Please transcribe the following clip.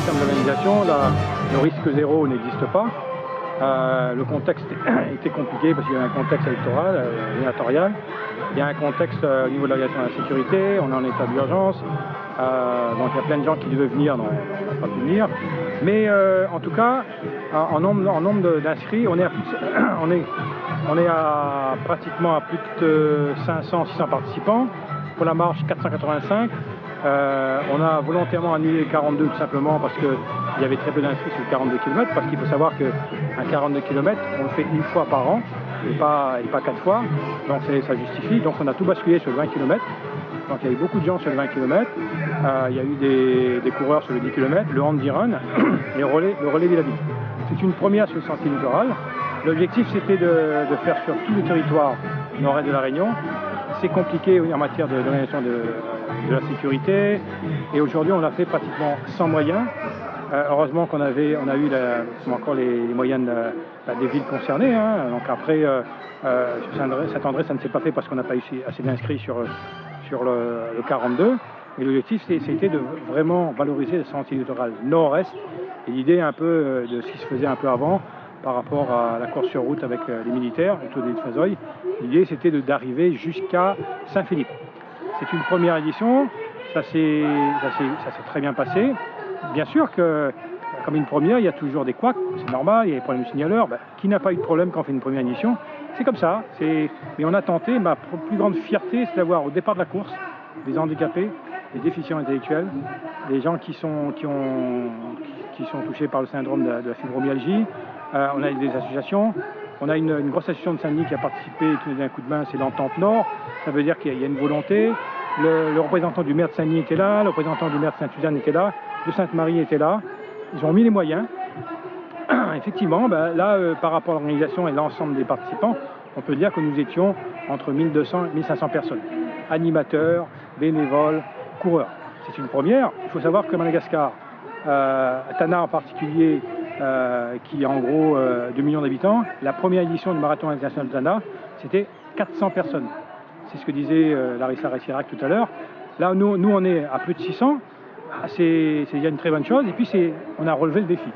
termes d'organisation, le risque zéro n'existe pas. Le contexte était compliqué parce qu'il y a un contexte électoral, sénatorial. Il y a un contexte au niveau de l'organisation de la sécurité, on est en état d'urgence. Donc il y a plein de gens qui devaient venir, n'ont pas pu venir. Mais en tout cas, en nombre d'inscrits, on est à pratiquement à plus de 500-600 participants. Pour la marche, 485. On a volontairement annulé les 42 tout simplement parce qu'il y avait très peu d'inscrits sur le 42 km, parce qu'il faut savoir qu'un 42 km, on le fait une fois par an et pas 4 fois, donc ça justifie. Donc on a tout basculé sur le 20 km. Donc il y a eu beaucoup de gens sur le 20 km, il y a eu des coureurs sur le 10 km, le Handy Run et le relais Villa Ville. C'est une première sur le sentier littoral. L'objectif c'était de faire sur tout le territoire nord-est de la Réunion. C'est compliqué en matière d'organisation de la sécurité et aujourd'hui on l'a fait pratiquement sans moyens. Heureusement qu'on a eu encore les moyens des villes concernées. Hein. Donc après, sur Saint-André, ça ne s'est pas fait parce qu'on n'a pas eu assez d'inscrits sur le 42. Et l'objectif c'était de vraiment valoriser le sentier littoral nord-est et l'idée un peu de ce qui se faisait un peu avant par rapport à la course sur route avec les militaires autour des Fazoy. L'idée c'était d'arriver jusqu'à Saint-Philippe. C'est une première édition, ça s'est très bien passé. Bien sûr que, comme une première, il y a toujours des couacs, c'est normal, il y a des problèmes de signaleurs. Qui n'a pas eu de problème quand on fait une première édition? C'est comme ça. Mais on a tenté, ma plus grande fierté, c'est d'avoir au départ de la course des handicapés, des déficients intellectuels, des gens qui sont touchés par le syndrome de la fibromyalgie. On a des associations. On a une grosse association de Saint-Denis qui a participé et qui nous a donné un coup de main, c'est l'Entente Nord. Ça veut dire qu'il y a une volonté. Le représentant du maire de Saint-Denis était là, le représentant du maire de Sainte-Suzanne était là, de Sainte-Marie était là. Ils ont mis les moyens. Effectivement, là, par rapport à l'organisation et l'ensemble des participants, on peut dire que nous étions entre 1200 et 1500 personnes. Animateurs, bénévoles, coureurs. C'est une première. Il faut savoir que Madagascar, Tana en particulier, qui a en gros 2 millions d'habitants, la première édition du marathon international de Tana, c'était 400 personnes. C'est ce que disait Larissa Ressirac tout à l'heure. Là, nous, on est à plus de 600. C'est déjà une très bonne chose. Et puis, on a relevé le défi.